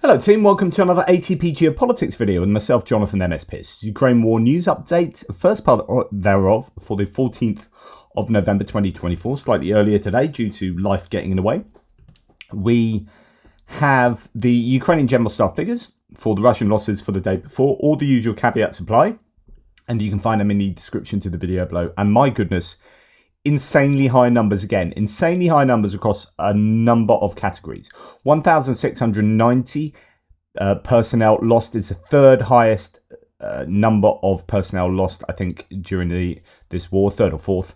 Hello team, welcome to another ATP Geopolitics video with myself, Jonathan MS Pearce. Ukraine War News Update, first part thereof for the 14th of November 2024, slightly earlier today due to life getting in the way. We have the Ukrainian General Staff figures for the Russian losses for the day before, all the usual caveats apply, and you can find them in the description to the video below. And my goodness, insanely high numbers again, insanely high numbers across a number of categories. 1,690 personnel lost is the third highest number of personnel lost, I think, during this war, third or fourth.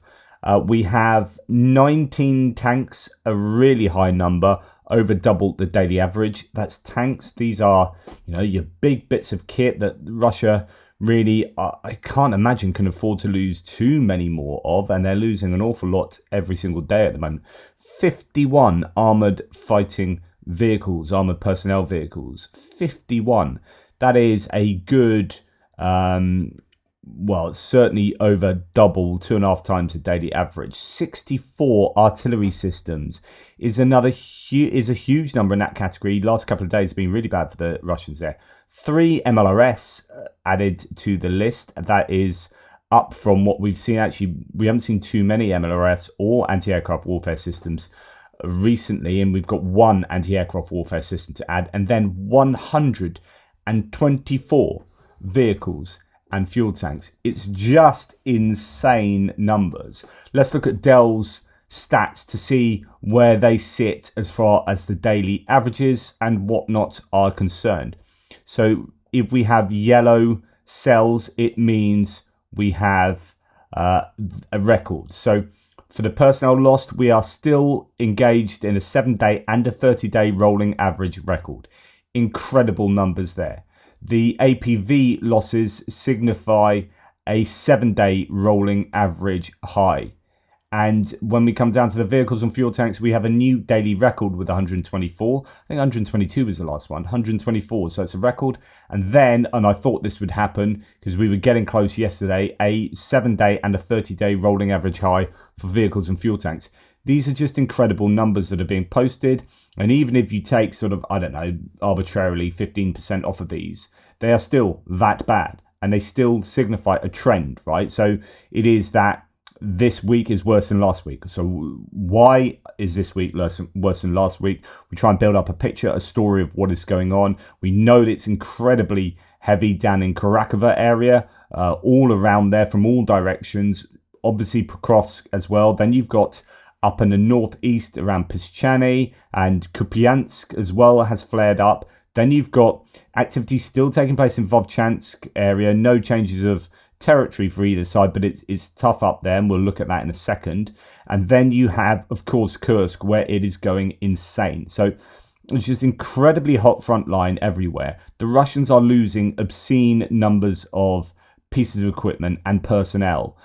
We have 19 tanks, a really high number, over double the daily average. That's tanks. These are, your big bits of kit that Russia really, I can't imagine, can afford to lose too many more of, and they're losing an awful lot every single day at the moment. 51 armoured fighting vehicles, armoured personnel vehicles. 51. That is a good, it's certainly over double, 2.5 times the daily average. 64 artillery systems is a huge number in that category. Last couple of days have been really bad for the Russians there. 3 MLRS added to the list. That is up from what we've seen. Actually, we haven't seen too many MLRS or anti-aircraft warfare systems recently, and we've got 1 anti-aircraft warfare system to add, and then 124 vehicles and fuel tanks. It's just insane numbers. Let's look at Dell's stats to see where they sit as far as the daily averages and whatnot are concerned. So if we have yellow cells, it means we have a record. So for the personnel lost, we are still engaged in a 7-day and a 30-day rolling average record. Incredible numbers there. The APV losses signify a 7-day rolling average high. And when we come down to the vehicles and fuel tanks, we have a new daily record with 124. I think 122 was the last one, 124. So it's a record. And then, and I thought this would happen because we were getting close yesterday, a 7-day and a 30-day rolling average high for vehicles and fuel tanks. These are just incredible numbers that are being posted. And even if you take sort of, arbitrarily 15% off of these, they are still that bad. And they still signify a trend, right? So it is that this week is worse than last week. So why is this week worse than last week? We try and build up a picture, a story of what is going on. We know that it's incredibly heavy down in Karakova area, all around there from all directions. Obviously Kursk as well. Then you've got up in the northeast around Pyshchany, and Kupyansk as well has flared up. Then you've got activities still taking place in Vovchansk area. No changes of territory for either side, but it's tough up there, and we'll look at that in a second. And then you have, of course, Kursk, where it is going insane. So it's just incredibly hot front line everywhere. The Russians are losing obscene numbers of pieces of equipment and personnel.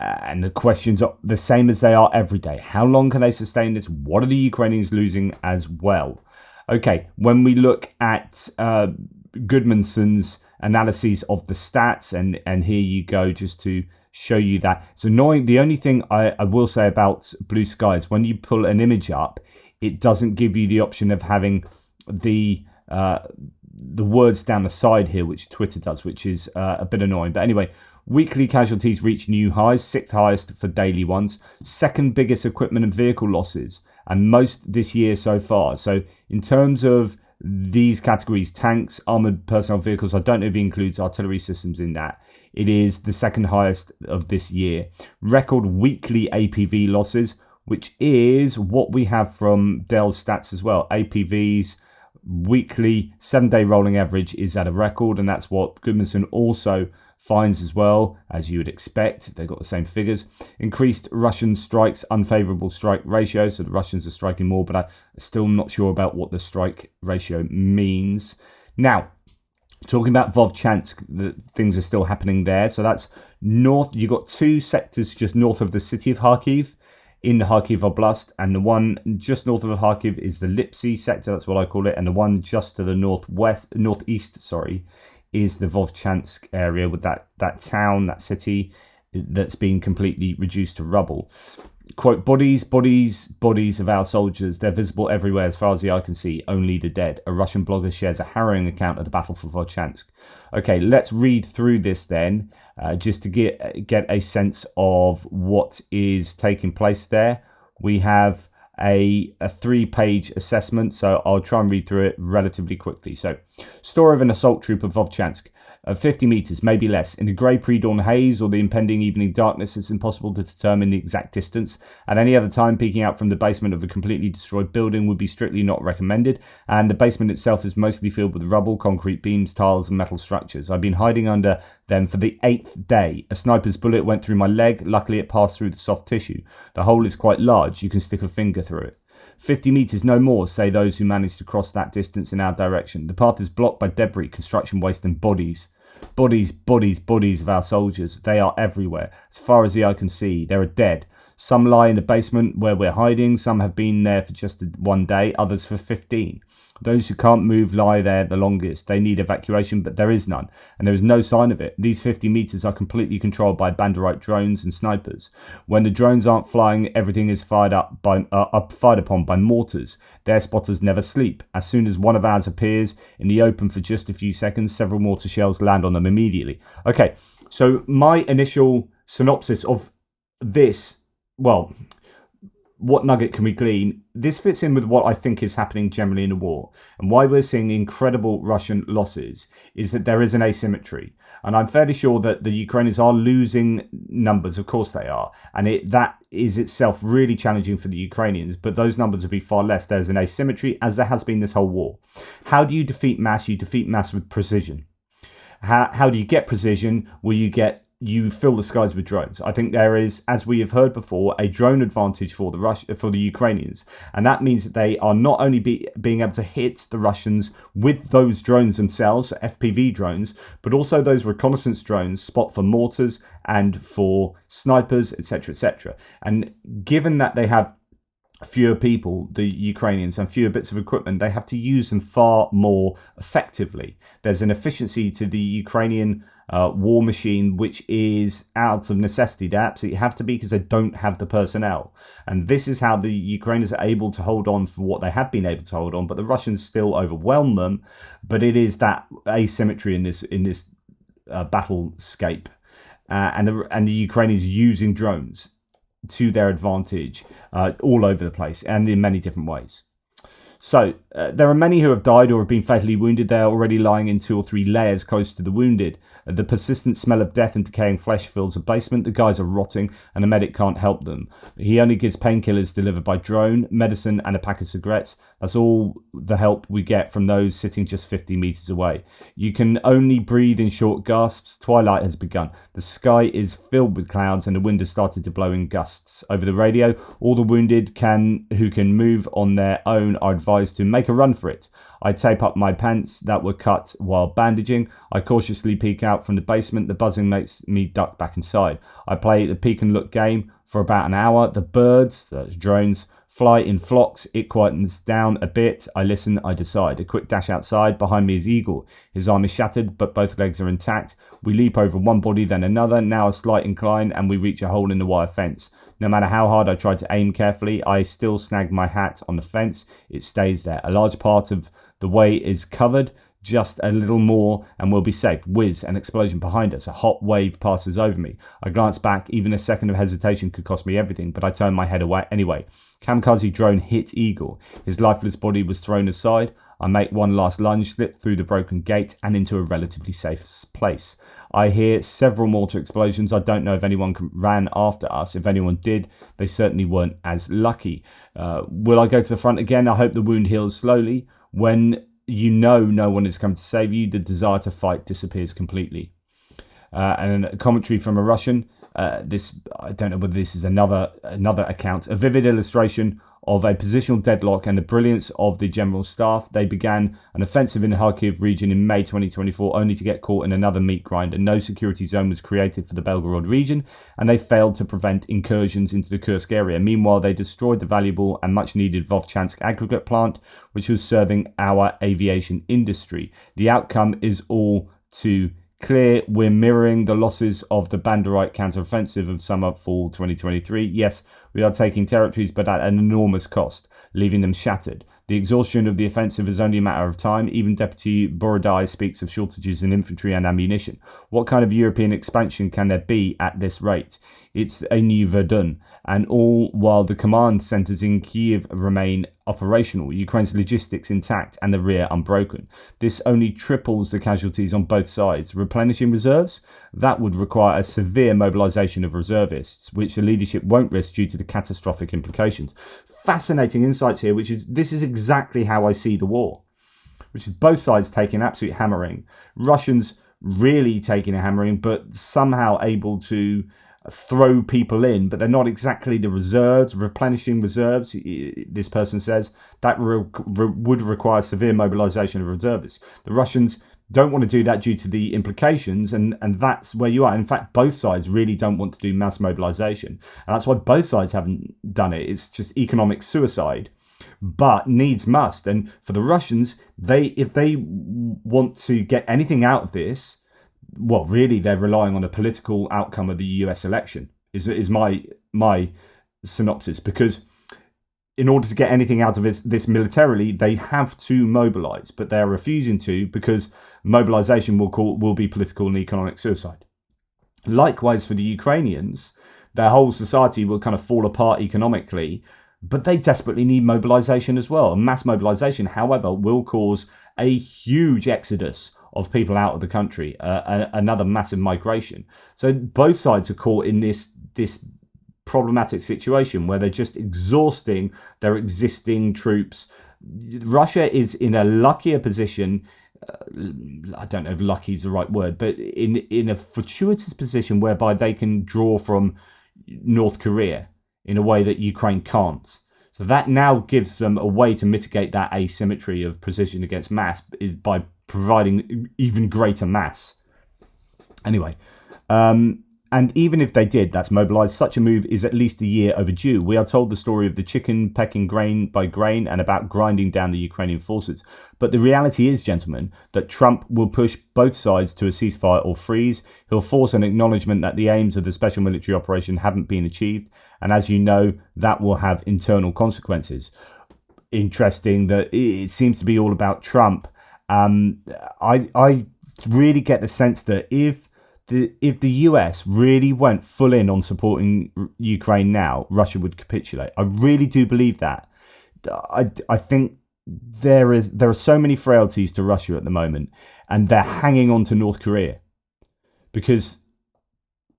And the questions are the same as they are every day. How long can they sustain this? What are the Ukrainians losing as well? Okay, when we look at Gudmundsson's analyses of the stats, and here you go, just to show you that. It's annoying. The only thing I will say about Blue Sky is when you pull an image up, it doesn't give you the option of having the words down the side here, which Twitter does, which is a bit annoying. But anyway, weekly casualties reach new highs, 6th highest for daily ones, 2nd biggest equipment and vehicle losses, and most this year so far. So in terms of these categories, tanks, armoured personnel vehicles, I don't know if it includes artillery systems in that. It is the 2nd highest of this year. Record weekly APV losses, which is what we have from Dell's stats as well. APVs weekly 7-day rolling average is at a record, and that's what Gudmundsson also finds as well, as you would expect. They've got the same figures. Increased Russian strikes, unfavorable strike ratio. So the Russians are striking more, but I'm still not sure about what the strike ratio means. Now, talking about Vovchansk, things are still happening there. So that's north. You've got 2 sectors just north of the city of Kharkiv in the Kharkiv Oblast, and the one just north of Kharkiv is the Lipsy sector. That's what I call it. And the one just to the northeast, is the Vovchansk area with that town, that city that's been completely reduced to rubble. Quote, bodies of our soldiers. They're visible everywhere as far as the eye can see. Only the dead. A Russian blogger shares a harrowing account of the battle for Vovchansk. Okay, let's read through this then, just to get a sense of what is taking place there. We have a 3-page assessment, so I'll try and read through it relatively quickly. So, story of an assault troop of Vovchansk. 50 meters, maybe less. In the grey pre-dawn haze or the impending evening darkness, it's impossible to determine the exact distance. At any other time, peeking out from the basement of a completely destroyed building would be strictly not recommended, and the basement itself is mostly filled with rubble, concrete beams, tiles, and metal structures. I've been hiding under them for the 8th day. A sniper's bullet went through my leg. Luckily, it passed through the soft tissue. The hole is quite large. You can stick a finger through it. 50 meters, no more, say those who managed to cross that distance in our direction. The path is blocked by debris, construction waste, and bodies. Bodies of our soldiers. They are everywhere. As far as the eye can see, they are dead. Some lie in the basement where we're hiding. Some have been there for just 1 day, others for 15. Those who can't move lie there the longest. They need evacuation, but there is none, and there is no sign of it. These 50 meters are completely controlled by Banderite drones and snipers. When the drones aren't flying, everything is fired upon by mortars. Their spotters never sleep. As soon as one of ours appears in the open for just a few seconds, several mortar shells land on them immediately. Okay, so my initial synopsis of this, well, what nugget can we glean? This fits in with what I think is happening generally in the war. And why we're seeing incredible Russian losses is that there is an asymmetry. And I'm fairly sure that the Ukrainians are losing numbers. Of course they are. And that is itself really challenging for the Ukrainians. But those numbers will be far less. There's an asymmetry, as there has been this whole war. How do you defeat mass? You defeat mass with precision. How do you get precision? Well, you fill the skies with drones. I think there is, as we have heard before, a drone advantage for the Ukrainians, and that means that they are not only being able to hit the Russians with those drones themselves, FPV drones, but also those reconnaissance drones spot for mortars and for snipers, etc., etc. And given that they have fewer people, the Ukrainians, and fewer bits of equipment, they have to use them far more effectively. There's an efficiency to the Ukrainian war machine, which is out of necessity. They absolutely have to be, because they don't have the personnel. And this is how the Ukrainians are able to hold on for what they have been able to hold on, but the Russians still overwhelm them. But it is that asymmetry in this battlescape, and the Ukrainians using drones to their advantage all over the place and in many different ways. So there are many who have died or have been fatally wounded. They are already lying in 2 or 3 layers close to the wounded. The persistent smell of death and decaying flesh fills the basement. The guys are rotting and the medic can't help them. He only gives painkillers delivered by drone, medicine and a pack of cigarettes. That's all the help we get from those sitting just 50 meters away. You can only breathe in short gasps. Twilight has begun. The sky is filled with clouds and the wind has started to blow in gusts. Over the radio, all the wounded who can move on their own are advised to make a run for it. I tape up my pants that were cut while bandaging. I cautiously peek out from the basement. The buzzing makes me duck back inside. I play the peek and look game for about an hour. The birds, those drones, fly in flocks. It quietens down a bit. I listen, I decide. A quick dash outside. Behind me is Eagle. His arm is shattered, but both legs are intact. We leap over one body, then another. Now a slight incline, and we reach a hole in the wire fence. No matter how hard I try to aim carefully, I still snag my hat on the fence. It stays there. A large part of the way is covered. Just a little more and we'll be safe. Whiz, an explosion behind us. A hot wave passes over me. I glance back. Even a second of hesitation could cost me everything, but I turn my head away anyway. Kamikaze drone hit Eagle. His lifeless body was thrown aside. I make one last lunge, slip through the broken gate and into a relatively safe place. I hear several mortar explosions. I don't know if anyone ran after us. If anyone did, they certainly weren't as lucky. Will I go to the front again? I hope the wound heals slowly. When you know no one is coming to save you, the desire to fight disappears completely. And a commentary from a Russian. I don't know whether this is another account. A vivid illustration of a positional deadlock and the brilliance of the general staff. They began an offensive in the Kharkiv region in May 2024, only to get caught in another meat grinder. No security zone was created for the Belgorod region, and they failed to prevent incursions into the Kursk area. Meanwhile, they destroyed the valuable and much needed Vovchansk aggregate plant, which was serving our aviation industry. The outcome is all too clear. We're mirroring the losses of the Banderite counteroffensive of summer-fall 2023. Yes, We are taking territories, but at an enormous cost, leaving them shattered. The exhaustion of the offensive is only a matter of time. Even Deputy Borodai speaks of shortages in infantry and ammunition. What kind of European expansion can there be at this rate? It's a new Verdun, and all while the command centres in Kiev remain operational, Ukraine's logistics intact and the rear unbroken. This only triples the casualties on both sides. Replenishing reserves? That would require a severe mobilisation of reservists, which the leadership won't risk due to the catastrophic implications. Fascinating insights here, this is exactly how I see the war, which is both sides taking absolute hammering. Russians really taking a hammering, but somehow able to throw people in, but they're not exactly the reserves, replenishing reserves. This person says that would require severe mobilization of reservists. The Russians don't want to do that due to the implications, and that's where you are. In fact, both sides really don't want to do mass mobilization, and that's why both sides haven't done it. It's just economic suicide, but needs must. And for the Russians, if they want to get anything out of this, well, really, they're relying on a political outcome of the US election, is my synopsis, because in order to get anything out of this militarily, they have to mobilize, but they're refusing to because mobilization will be political and economic suicide. Likewise, for the Ukrainians, their whole society will kind of fall apart economically, but they desperately need mobilization as well. And mass mobilization, however, will cause a huge exodus of people out of the country, another massive migration. So both sides are caught in this problematic situation where they're just exhausting their existing troops. Russia is in a luckier position. I don't know if lucky is the right word, but in a fortuitous position whereby they can draw from North Korea in a way that Ukraine can't. So that now gives them a way to mitigate that asymmetry of precision against mass by providing even greater mass. Anyway, and even if they did, that's mobilized, such a move is at least a year overdue. We are told the story of the chicken pecking grain by grain and about grinding down the Ukrainian forces. But the reality is, gentlemen, that Trump will push both sides to a ceasefire or freeze. He'll force an acknowledgement that the aims of the special military operation haven't been achieved. And as you know, that will have internal consequences. Interesting that it seems to be all about Trump. I really get the sense that if the US really went full in on supporting Ukraine now, Russia would capitulate. I really do believe that. I think there are so many frailties to Russia at the moment, and they're hanging on to North Korea because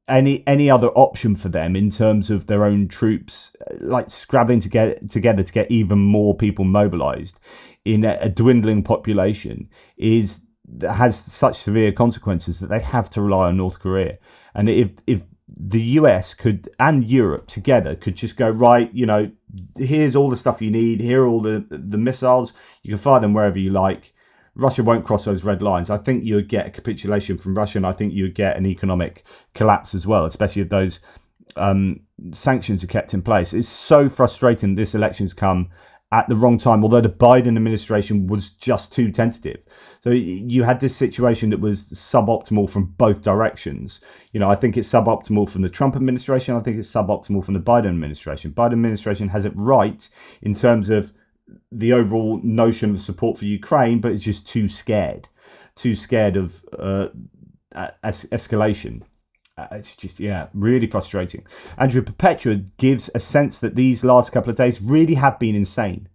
any other option for them in terms of their own troops, like scrabbling together to get even more people mobilized in a dwindling population, has such severe consequences that they have to rely on North Korea. And if the US could and Europe together could just go, right, here's all the stuff you need, here are all the missiles, you can fire them wherever you like, Russia won't cross those red lines. I think you would get a capitulation from Russia, and I think you would get an economic collapse as well, especially if those sanctions are kept in place. It's so frustrating this election's come at the wrong time, although the Biden administration was just too tentative. So you had this situation that was suboptimal from both directions. I think it's suboptimal from the Trump administration. I think it's suboptimal from the Biden administration. Biden administration has it right in terms of the overall notion of support for Ukraine, but it's just too scared of escalation. It's just, really frustrating. Andrew Perpetua gives a sense that these last couple of days really have been insane.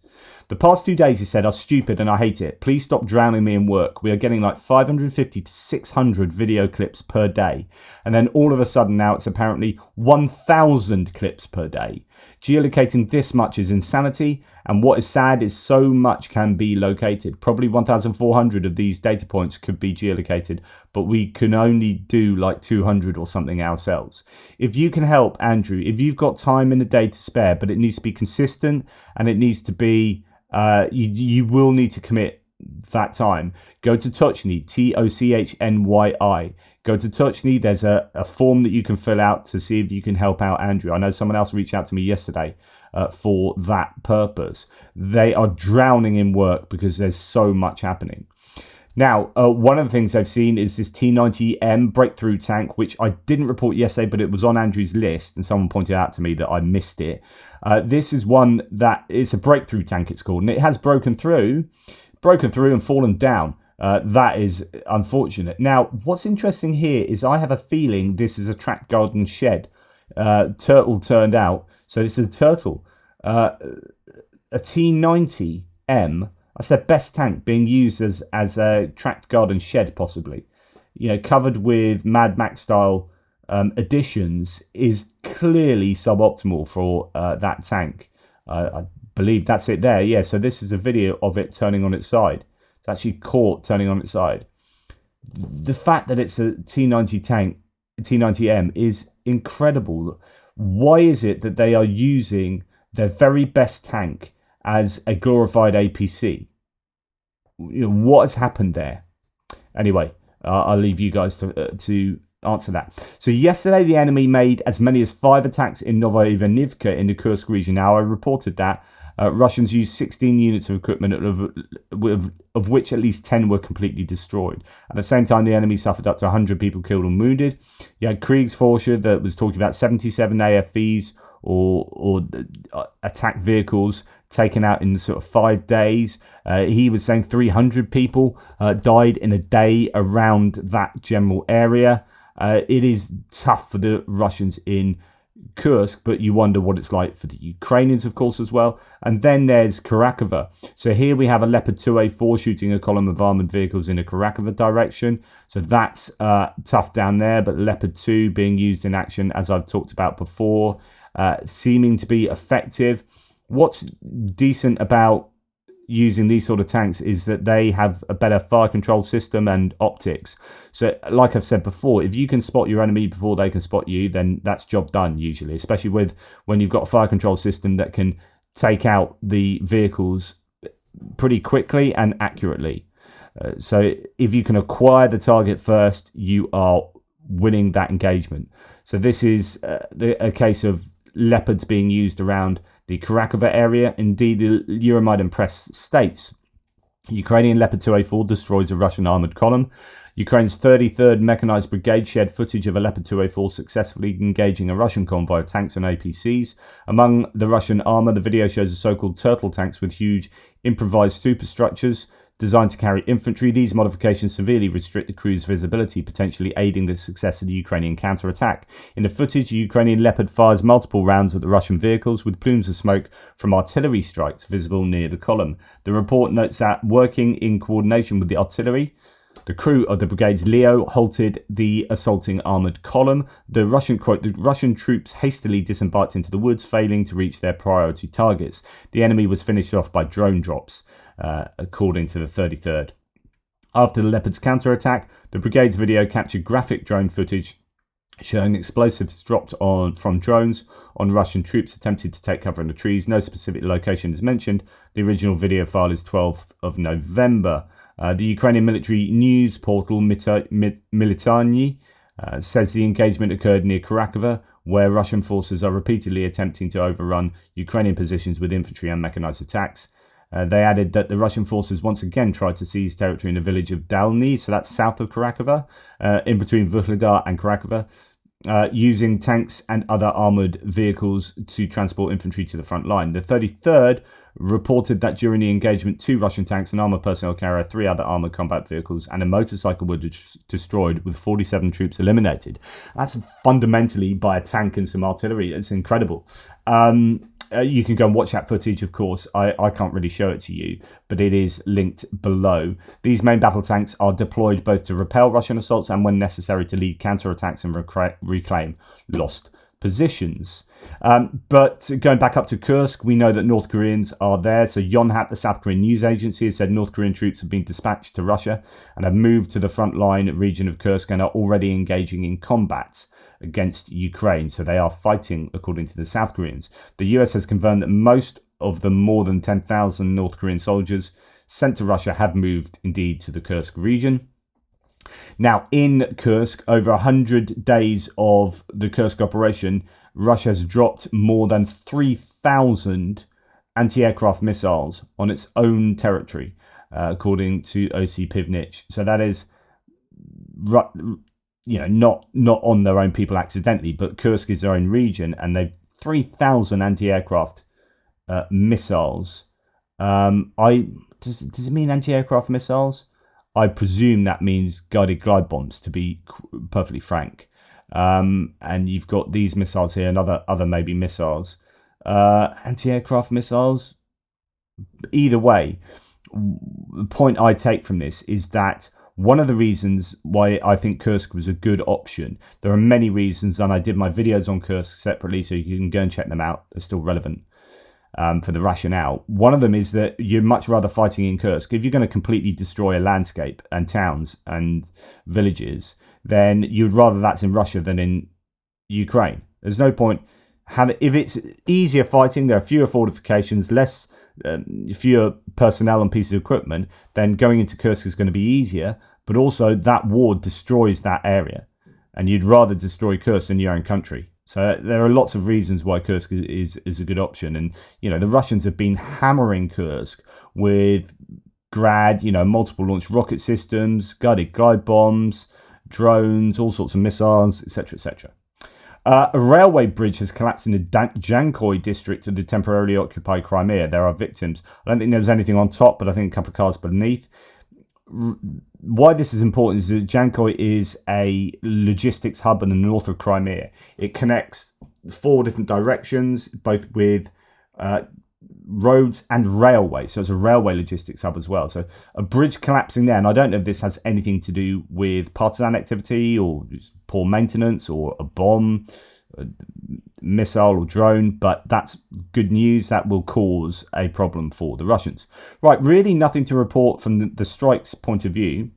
The past 2 days, he said, are stupid and I hate it. Please stop drowning me in work. We are getting like 550 to 600 video clips per day. And then all of a sudden now it's apparently 1,000 clips per day. Geolocating this much is insanity. And what is sad is so much can be located. Probably 1,400 of these data points could be geolocated, but we can only do like 200 or something ourselves. If you can help, Andrew, if you've got time in a day to spare, but it needs to be consistent and it needs to be, you will need to commit that time. Go to Touchny, TOCHNYI. Go to Touchny. There's a form that you can fill out to see if you can help out Andrew. I know someone else reached out to me yesterday for that purpose. They are drowning in work because there's so much happening. Now, one of the things I've seen is this T90M breakthrough tank, which I didn't report yesterday, but it was on Andrew's list, and someone pointed out to me that I missed it. This is one that is a breakthrough tank, it's called, and it has broken through and fallen down. That is unfortunate. Now, what's interesting here is I have a feeling this is a track garden shed. Turtle turned out. So this is a turtle. A T90M. That's their best tank being used as a tracked garden shed, possibly. You know, covered with Mad Max style additions, is clearly suboptimal for that tank. I believe that's it there. Yeah, so this is a video of it turning on its side. It's actually caught turning on its side. The fact that it's a T90 tank, T90M, is incredible. Why is it that they are using their very best tank as a glorified APC? You know, what has happened there? Anyway, I'll leave you guys to answer that. So yesterday, the enemy made as many as 5 attacks in Novorossiysk in the Kursk region. Now, I reported that Russians used 16 units of equipment, of which at least 10 were completely destroyed. At the same time, the enemy suffered up to 100 people killed and wounded. You had Kriegsforscher that was talking about 77 AFVs or attack vehicles taken out in sort of 5 days. He was saying 300 people died in a day around that general area. It is tough for the Russians in Kursk, but you wonder what it's like for the Ukrainians, of course, as well. And then there's Karakova. So here we have a Leopard 2A4 shooting a column of armoured vehicles in a Karakova direction. So that's tough down there, but Leopard 2 being used in action, as I've talked about before, seeming to be effective. What's decent about using these sort of tanks is that they have a better fire control system and optics. So like I've said before, if you can spot your enemy before they can spot you, then that's job done usually, especially when you've got a fire control system that can take out the vehicles pretty quickly and accurately. So if you can acquire the target first, you are winning that engagement. So this is a case of Leopards being used around the Karakova area. Indeed, the Euromaidan press states Ukrainian Leopard 2A4 destroys a Russian armoured column. Ukraine's 33rd Mechanized Brigade shared footage of a Leopard 2A4 successfully engaging a Russian convoy of tanks and APCs. Among the Russian armour, the video shows the so-called turtle tanks with huge improvised superstructures designed to carry infantry. These modifications severely restrict the crew's visibility, potentially aiding the success of the Ukrainian counterattack. In the footage, the Ukrainian Leopard fires multiple rounds at the Russian vehicles with plumes of smoke from artillery strikes visible near the column. The report notes that, working in coordination with the artillery, the crew of the brigade's Leo halted the assaulting armoured column. The Russian, quote, the Russian troops hastily disembarked into the woods, failing to reach their priority targets. The enemy was finished off by drone drops, according to the 33rd. After the Leopard's counterattack, the brigade's video captured graphic drone footage showing explosives dropped from drones on Russian troops attempting to take cover in the trees. No specific location is mentioned. The original video file is 12th of November. The Ukrainian military news portal Militarny says the engagement occurred near Karakova, where Russian forces are repeatedly attempting to overrun Ukrainian positions with infantry and mechanized attacks. They added that the Russian forces once again tried to seize territory in the village of Dalny, so that's south of Karakova, in between Vuhledar and Karakova, using tanks and other armoured vehicles to transport infantry to the front line. The 33rd reported that during the engagement, 2 Russian tanks, an armoured personnel carrier, 3 other armoured combat vehicles, and a motorcycle were destroyed, with 47 troops eliminated. That's fundamentally by a tank and some artillery. It's incredible. You can go and watch that footage, of course. I can't really show it to you, but it is linked below. These main battle tanks are deployed both to repel Russian assaults and, when necessary, to lead counterattacks and reclaim lost positions. But going back up to Kursk, we know that North Koreans are there. So Yonhap, the South Korean news agency, has said North Korean troops have been dispatched to Russia and have moved to the front line region of Kursk and are already engaging in combat against Ukraine. So they are fighting, according to the South Koreans. The US has confirmed that most of the more than 10,000 North Korean soldiers sent to Russia have moved indeed to the Kursk region. Now, in Kursk, over 100 days of the Kursk operation, Russia has dropped more than 3,000 anti-aircraft missiles on its own territory. according to OC Pivnich. So that is, not on their own people accidentally, but Kursk is their own region, and they've 3,000 anti-aircraft missiles. Does it mean anti-aircraft missiles? I presume that means guided glide bombs, to be perfectly frank. And you've got these missiles here and other maybe missiles. Anti-aircraft missiles. Either way, the point I take from this is that one of the reasons why I think Kursk was a good option, there are many reasons, and I did my videos on Kursk separately, so you can go and check them out. They're still relevant for the rationale. One of them is that you're much rather fighting in Kursk. If you're going to completely destroy a landscape and towns and villages, then you'd rather that's in Russia than in Ukraine. There's no point if it's easier fighting, there are fewer fortifications, fewer personnel and pieces of equipment, then going into Kursk is going to be easier, but also that war destroys that area, and you'd rather destroy Kursk than your own country. So there are lots of reasons why Kursk is a good option. And the Russians have been hammering Kursk with Grad, multiple launch rocket systems, guided glide bombs, drones, all sorts of missiles, etc., etc. A railway bridge has collapsed in the Jankoi district of the temporarily occupied Crimea. There are victims. I don't think there's anything on top, but I think a couple of cars beneath. Why this is important is that Jankoi is a logistics hub in the north of Crimea. It connects 4 different directions, both with roads and railway. So it's a railway logistics hub as well. So a bridge collapsing there, and I don't know if this has anything to do with partisan activity or just poor maintenance or a bomb, a missile or drone, but that's good news. That will cause a problem for the Russians. Right, really nothing to report from the strike's point of view.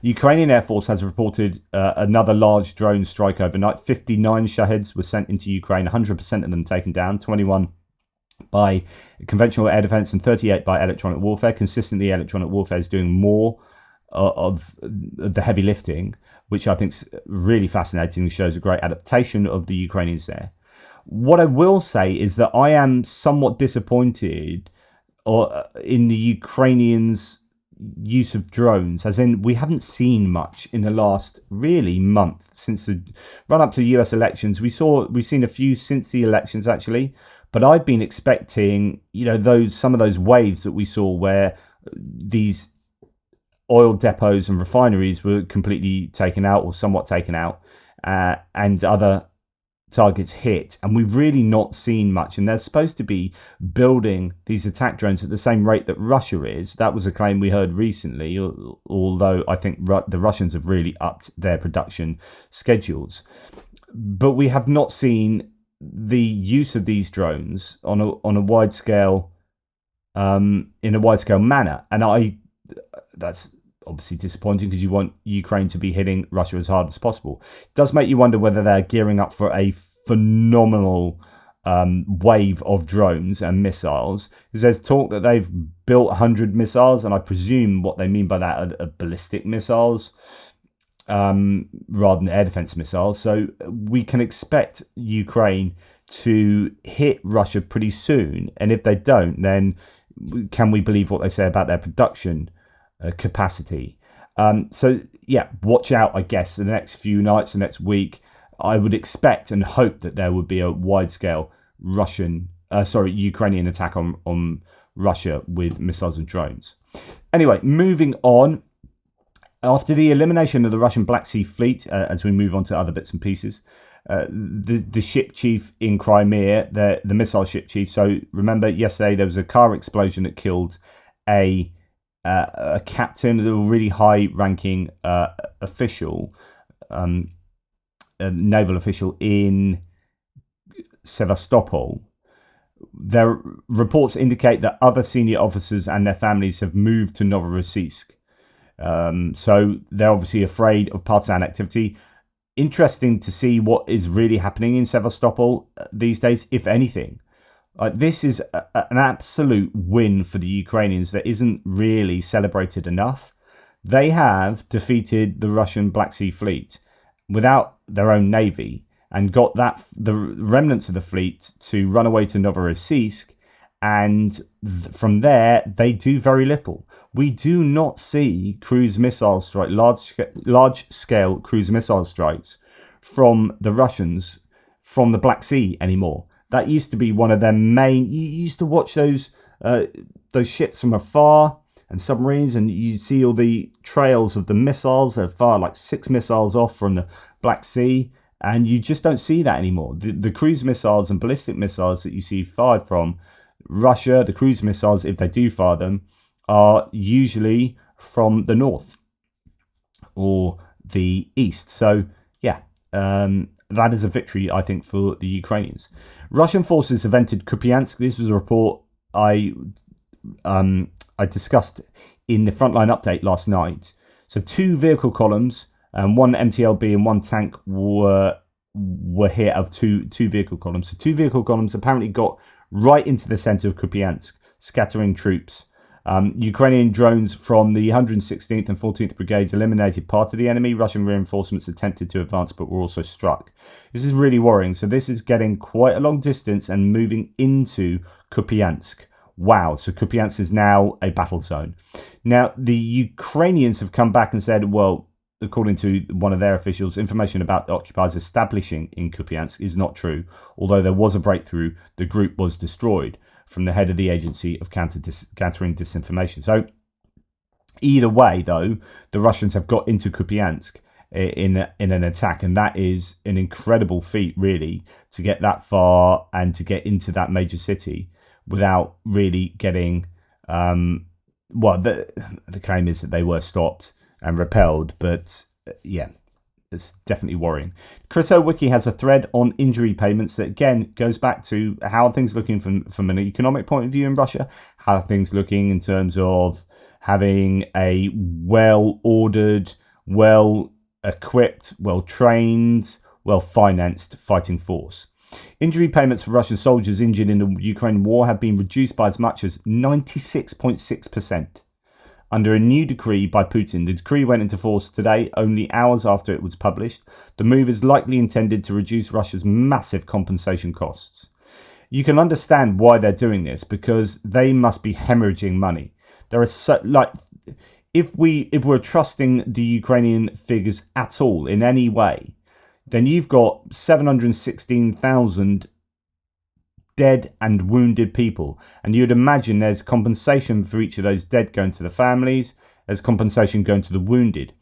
The Ukrainian Air Force has reported another large drone strike overnight. 59 Shaheds were sent into Ukraine, 100% of them taken down, 21 by conventional air defense and 38 by electronic warfare. Consistently, electronic warfare is doing more of the heavy lifting, which I think is really fascinating and shows a great adaptation of the Ukrainians there. What I will say is that I am somewhat disappointed in the Ukrainians' use of drones, as in we haven't seen much in the last really month since the run up to the US elections. We've seen a few since the elections actually, but I've been expecting some of those waves that we saw where these oil depots and refineries were completely taken out or somewhat taken out, and other targets hit, and we've really not seen much. And they're supposed to be building these attack drones at the same rate that Russia is. That was a claim we heard recently, although I think the Russians have really upped their production schedules. But we have not seen the use of these drones on a wide scale, in a wide scale manner, and that's obviously disappointing because you want Ukraine to be hitting Russia as hard as possible. It does make you wonder whether they're gearing up for a phenomenal wave of drones and missiles, because there's talk that they've built 100 missiles, and I presume what they mean by that are ballistic missiles rather than air defense missiles. So we can expect Ukraine to hit Russia pretty soon, and if they don't, then can we believe what they say about their production capacity? So yeah, watch out, I guess, the next few nights, the next week. I would expect and hope that there would be a wide-scale Ukrainian attack on Russia with missiles and drones. Anyway, moving on. After the elimination of the Russian Black Sea Fleet, as we move on to other bits and pieces, the ship chief in Crimea, the missile ship chief. So remember, yesterday there was a car explosion that killed a captain, a really high-ranking official, a naval official in Sevastopol. Their reports indicate that other senior officers and their families have moved to Novorossiysk. So they're obviously afraid of partisan activity. Interesting to see what is really happening in Sevastopol these days, if anything. This is an absolute win for the Ukrainians that isn't really celebrated enough. They have defeated the Russian Black Sea Fleet without their own navy and got the remnants of the fleet to run away to Novorossiysk and from there they do very little. We do not see cruise missile strike, large scale cruise missile strikes from the Russians from the Black Sea anymore. That used to be one of their main. You used to watch those ships from afar and submarines, and you see all the trails of the missiles. They're far like 6 missiles off from the Black Sea, and you just don't see that anymore. The cruise missiles and ballistic missiles that you see fired from Russia, the cruise missiles, if they do fire them, are usually from the north or the east. So yeah, that is a victory, I think, for the Ukrainians. Russian forces have entered Kupyansk. This was a report I discussed in the frontline update last night. So 2 vehicle columns, 1 MTLB and 1 tank were hit of two vehicle columns. So 2 vehicle columns apparently got right into the center of Kupyansk, scattering troops. Ukrainian drones from the 116th and 14th Brigades eliminated part of the enemy. Russian reinforcements attempted to advance but were also struck. This is really worrying. So this is getting quite a long distance and moving into Kupyansk. Wow, so Kupyansk is now a battle zone. Now, the Ukrainians have come back and said, well, according to one of their officials, information about the occupiers establishing in Kupyansk is not true. Although there was a breakthrough, the group was destroyed from the head of the Agency of Countering Disinformation. So either way, though, the Russians have got into Kupyansk in an attack, and that is an incredible feat, really, to get that far and to get into that major city without really getting... the claim is that they were stopped and repelled, but yeah, it's definitely worrying. Chris Wiki has a thread on injury payments that again goes back to how are things looking from an economic point of view in Russia, how are things looking in terms of having a well-ordered, well-equipped, well-trained, well-financed fighting force. Injury payments for Russian soldiers injured in the Ukraine war have been reduced by as much as 96.6%. Under a new decree by Putin. The decree went into force today, only hours after it was published. The move is likely intended to reduce Russia's massive compensation costs. You can understand why they're doing this, because they must be hemorrhaging money. There are if we're trusting the Ukrainian figures at all in any way, then you've got 716,000 dead and wounded people, and you'd imagine there's compensation for each of those dead going to the families, there's compensation going to the wounded.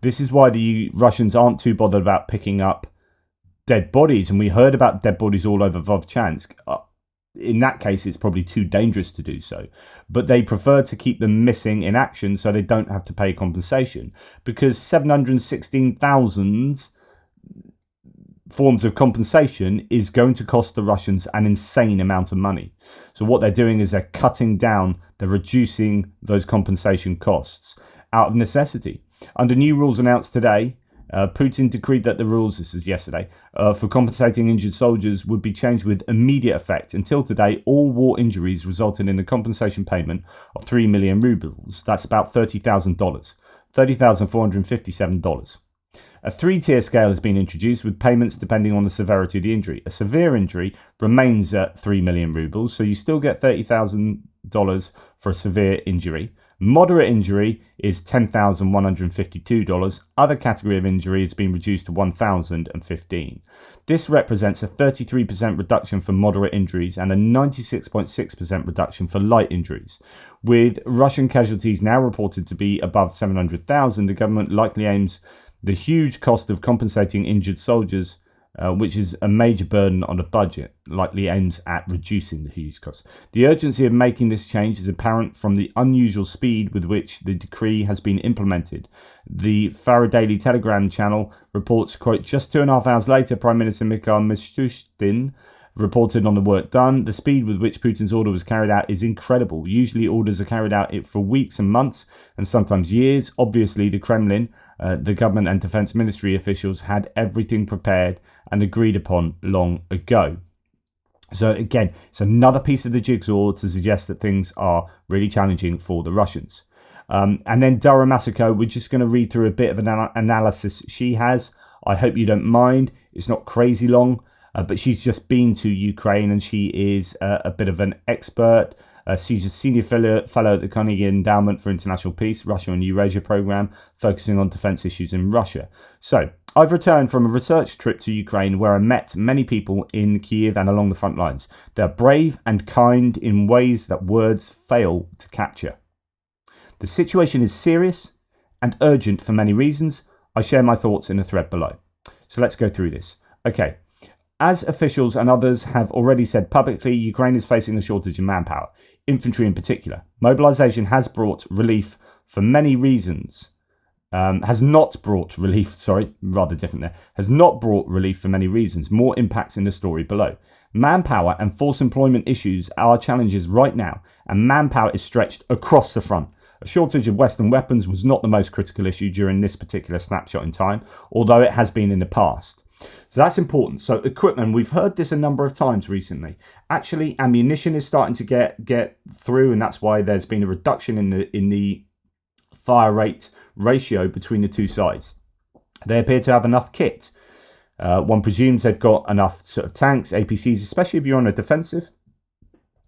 This is why the Russians aren't too bothered about picking up dead bodies, and we heard about dead bodies all over Vovchansk. In that case, it's probably too dangerous to do so, but they prefer to keep them missing in action so they don't have to pay compensation, because 716,000 forms of compensation is going to cost the Russians an insane amount of money. So what they're doing is they're cutting down, they're reducing those compensation costs out of necessity. Under new rules announced today, Putin decreed that the rules, this is yesterday, for compensating injured soldiers would be changed with immediate effect. Until today, all war injuries resulted in a compensation payment of 3 million rubles. That's about $30,000, $30,457. A 3-tier scale has been introduced with payments depending on the severity of the injury. A severe injury remains at 3 million rubles, so you still get $30,000 for a severe injury. Moderate injury is $10,152. Other category of injury has been reduced to $1,015. This represents a 33% reduction for moderate injuries and a 96.6% reduction for light injuries. With Russian casualties now reported to be above 700,000, the government likely aims the huge cost of compensating injured soldiers, which is a major burden on the budget, likely aims at reducing the huge cost. The urgency of making this change is apparent from the unusual speed with which the decree has been implemented. The Farah Daily Telegram channel reports, quote, just 2.5 hours later, Prime Minister Mikhail Mishustin reported on the work done. The speed with which Putin's order was carried out is incredible. Usually orders are carried out for weeks and months and sometimes years. Obviously, the Kremlin, the government and defense ministry officials had everything prepared and agreed upon long ago. So again, it's another piece of the jigsaw to suggest that things are really challenging for the Russians. And then Dara Massicot, we're just going to read through a bit of an analysis she has. I hope you don't mind. It's not crazy long. but she's just been to Ukraine and she is a bit of an expert. She's a senior fellow at the Carnegie Endowment for International Peace, Russia and Eurasia program, focusing on defense issues in Russia. So I've returned from a research trip to Ukraine where I met many people in Kyiv and along the front lines. They're brave and kind in ways that words fail to capture. The situation is serious and urgent for many reasons. I share my thoughts in the thread below. So let's go through this. Okay. As officials and others have already said publicly, Ukraine is facing a shortage of manpower, infantry in particular. Mobilisation has brought relief for many reasons. Has not brought relief for many reasons. More impacts in the story below. Manpower and force employment issues are challenges right now, and manpower is stretched across the front. A shortage of Western weapons was not the most critical issue during this particular snapshot in time, although it has been in the past. So that's important. So equipment, we've heard this a number of times recently. Actually, ammunition is starting to get through, and that's why there's been a reduction in the fire rate ratio between the two sides. They appear to have enough kit. One presumes they've got enough sort of tanks, APCs, especially if you're on a defensive.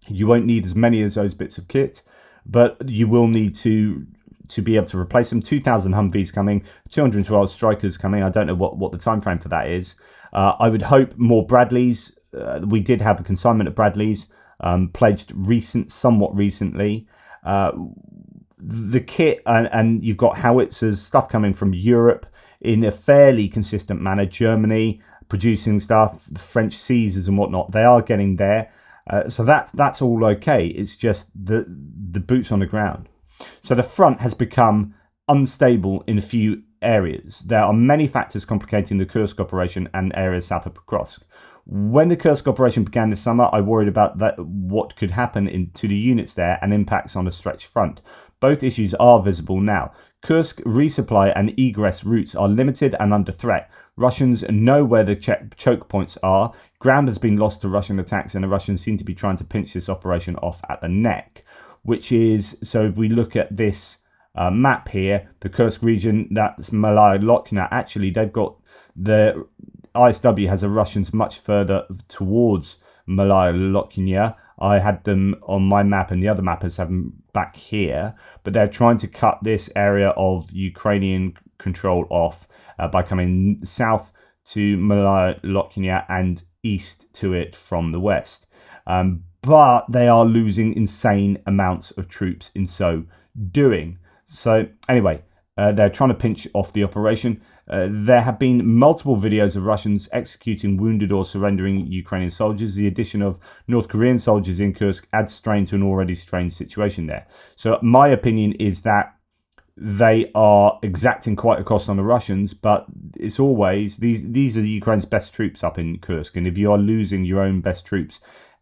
You won't need as many as those bits of kit, but you will need to be able to replace them. 2,000 Humvees coming, 212 Strikers coming. I don't know what the time frame for that is. I would hope more Bradleys. We did have a consignment of Bradleys pledged somewhat recently. The kit and you've got howitzers, stuff coming from Europe in a fairly consistent manner. Germany producing stuff, the French Caesars and whatnot. They are getting there. So that's all okay. It's just the boots on the ground. So the front has become unstable in a few areas. There are many factors complicating the Kursk operation and areas south of Kursk. When the Kursk operation began this summer, I worried about what could happen to the units there and impacts on a stretched front. Both issues are visible now. Kursk resupply and egress routes are limited and under threat. Russians know where the choke points are. Ground has been lost to Russian attacks, and the Russians seem to be trying to pinch this operation off at the neck. Which is, so if we look at this map here, the Kursk region, that's Malaya Lochna, actually they've got, the ISW has the Russians much further towards Malaya Lochna. I had them on my map and the other mappers have them back here, but they're trying to cut this area of Ukrainian control off by coming south to Malaya Lochna and east to it from the west. But they are losing insane amounts of troops in so doing. So anyway, they're trying to pinch off the operation. There have been multiple videos of Russians executing wounded or surrendering Ukrainian soldiers. The addition of North Korean soldiers in Kursk adds strain to an already strained situation there. So my opinion is that they are exacting quite a cost on the Russians, but it's always, these are Ukraine's best troops up in Kursk. And if you are losing your own best troops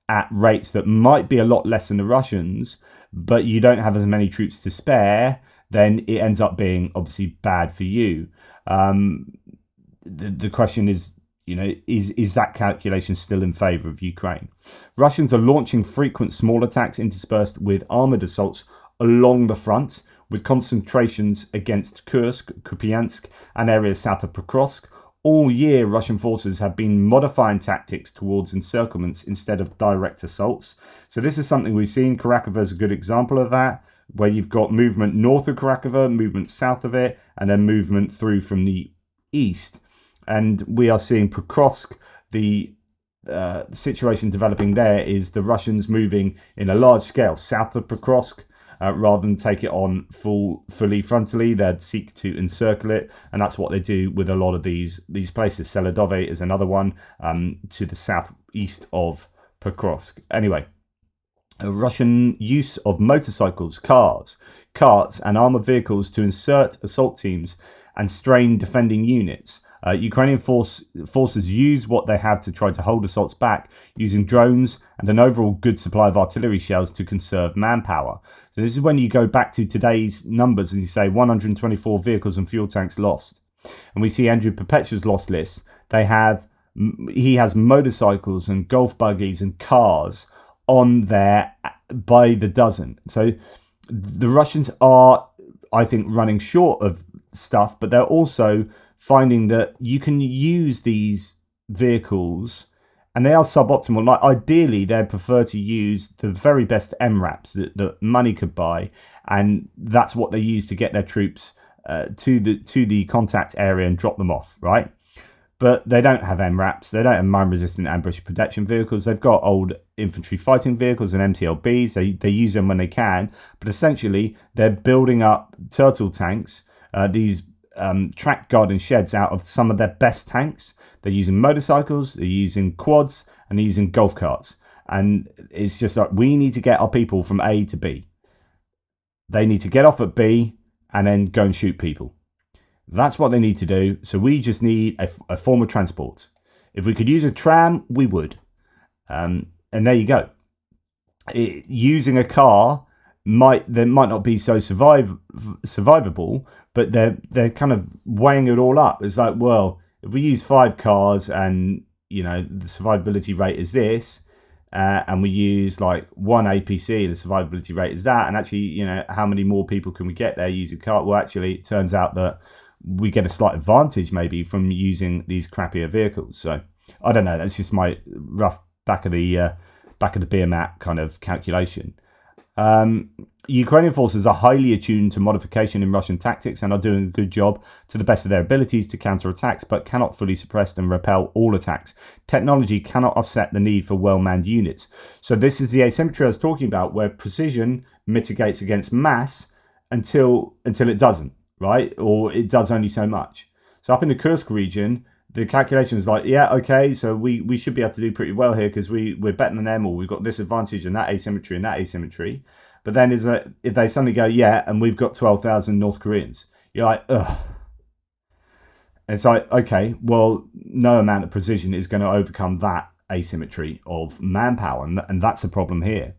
at rates that might be a lot less than the Russians, but you don't have as many troops to spare, then it ends up being obviously bad for you. The question is, is that calculation still in favour of Ukraine? Russians are launching frequent small attacks interspersed with armoured assaults along the front, with concentrations against Kursk, Kupyansk and areas south of Pokrovsk. All year, Russian forces have been modifying tactics towards encirclements instead of direct assaults. So this is something we've seen. Karakova is a good example of that, where you've got movement north of Karakova, movement south of it, and then movement through from the east. And we are seeing Pokrovsk, the situation developing there is the Russians moving in a large scale south of Pokrovsk. Rather than take it on fully frontally, they'd seek to encircle it, and that's what they do with a lot of these places. Seledove is another one to the southeast of Pokrovsk. Anyway, a Russian use of motorcycles, cars, carts, and armored vehicles to insert assault teams and strain defending units. Ukrainian forces use what they have to try to hold assaults back, using drones and an overall good supply of artillery shells to conserve manpower. So this is when you go back to today's numbers and you say 124 vehicles and fuel tanks lost. And we see Andrew Perpetua's lost list. He has motorcycles and golf buggies and cars on there by the dozen. So the Russians are, I think, running short of stuff, but they're also finding that you can use these vehicles and they are suboptimal. Like ideally, they prefer to use the very best MRAPs that money could buy, and that's what they use to get their troops to the contact area and drop them off, right? But they don't have MRAPs, they don't have mine-resistant ambush protection vehicles. They've got old infantry fighting vehicles and MTLBs. They use them when they can, but essentially they're building up turtle tanks, these track garden sheds out of some of their best tanks. They're using motorcycles, they're using quads, and they're using golf carts. And it's just like, we need to get our people from A to B. They need to get off at B and then go and shoot people. That's what they need to do. So we just need a form of transport. If we could use a tram, we would. And there you go. Using a car might not be so survivable, but they're kind of weighing it all up. It's like, well, if we use 5 cars and the survivability rate is this, and we use like 1 APC and the survivability rate is that, and actually, how many more people can we get there using a car? Well, actually, it turns out that we get a slight advantage maybe from using these crappier vehicles. So I don't know. That's just my rough back of the beer mat kind of calculation. Ukrainian forces are highly attuned to modification in Russian tactics and are doing a good job to the best of their abilities to counter attacks, but cannot fully suppress and repel all attacks. Technology cannot offset the need for well-manned units. So this is the asymmetry I was talking about, where precision mitigates against mass until it doesn't, right? Or it does only so much. So up in the Kursk region, the calculation is like, yeah, okay, so we should be able to do pretty well here because we're better than them, or we've got this advantage and that asymmetry and that asymmetry. But then if they suddenly go, yeah, and we've got 12,000 North Koreans, you're like, ugh. It's like, okay, well, no amount of precision is going to overcome that asymmetry of manpower, and that's a problem here.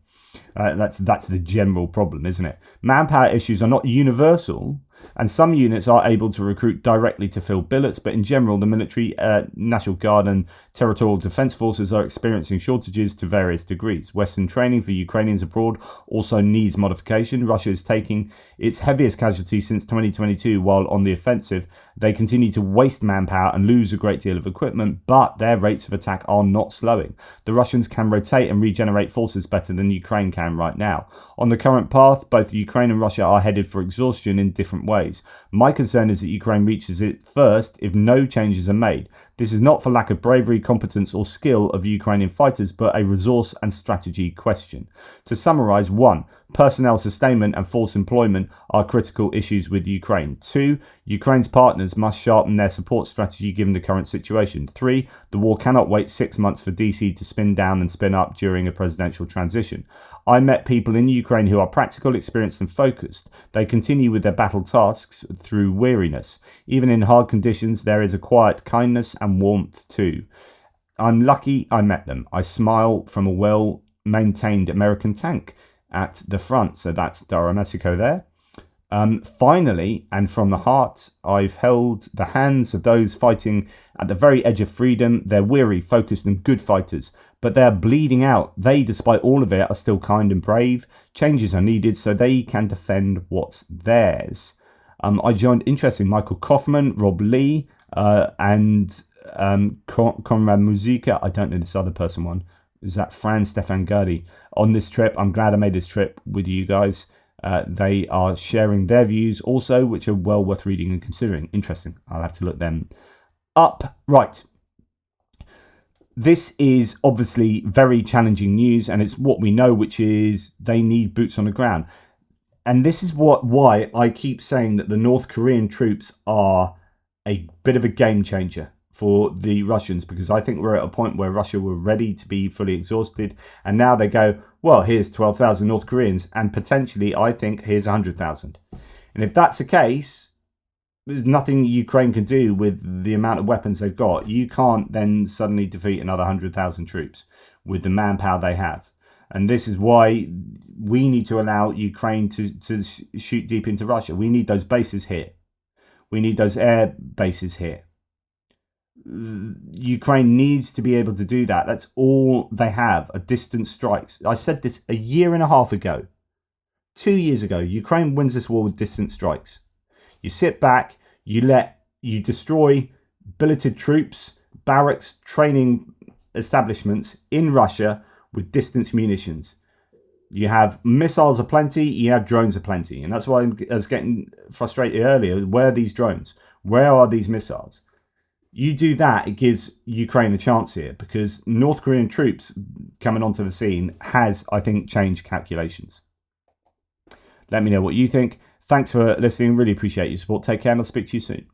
That's the general problem, isn't it? Manpower issues are not universal, and some units are able to recruit directly to fill billets, but in general, the military, National Guard and territorial defense forces are experiencing shortages to various degrees. Western training for Ukrainians abroad also needs modification. Russia is taking its heaviest casualties since 2022, while on the offensive, they continue to waste manpower and lose a great deal of equipment, but their rates of attack are not slowing. The Russians can rotate and regenerate forces better than Ukraine can right now. On the current path, both Ukraine and Russia are headed for exhaustion in different ways. My concern is that Ukraine reaches it first if no changes are made. This is not for lack of bravery, competence or skill of Ukrainian fighters, but a resource and strategy question. To summarise, 1. Personnel sustainment and force employment are critical issues with Ukraine. 2. Ukraine's partners must sharpen their support strategy given the current situation. 3. The war cannot wait 6 months for DC to spin down and spin up during a presidential transition. I met people in Ukraine who are practical, experienced and focused. They continue with their battle tasks through weariness. Even in hard conditions, there is a quiet kindness and warmth too. I'm lucky I met them. I smile from a well-maintained American tank at the front. So that's Dara Massicot there. Finally, and from the heart, I've held the hands of those fighting at the very edge of freedom. They're weary, focused and good fighters, but they're bleeding out. They, despite all of it, are still kind and brave. Changes are needed so they can defend what's theirs. I joined, interesting, Michael Kaufman, Rob Lee, and Conrad Musica. I don't know this other person one. Is that Franz Stefan Gurdy on this trip? I'm glad I made this trip with you guys. They are sharing their views also, which are well worth reading and considering. Interesting. I'll have to look them up. Right. This is obviously very challenging news, and it's what we know, which is they need boots on the ground. And this is why I keep saying that the North Korean troops are a bit of a game changer for the Russians, because I think we're at a point where Russia were ready to be fully exhausted, and now they go, well, here's 12,000 North Koreans, and potentially, I think, here's 100,000. And if that's the case, there's nothing Ukraine can do with the amount of weapons they've got. You can't then suddenly defeat another 100,000 troops with the manpower they have. And this is why we need to allow Ukraine to shoot deep into Russia. We need those bases here. We need those air bases here. Ukraine needs to be able to do that. That's all they have, are distant strikes. I said this a year and a half ago. 2 years ago, Ukraine wins this war with distant strikes. You sit back, you destroy billeted troops, barracks, training establishments in Russia with distance munitions. You have missiles aplenty, you have drones aplenty. And that's why I was getting frustrated earlier. Where are these drones? Where are these missiles? You do that, it gives Ukraine a chance here, because North Korean troops coming onto the scene has, I think, changed calculations. Let me know what you think. Thanks for listening. Really appreciate your support. Take care and I'll speak to you soon.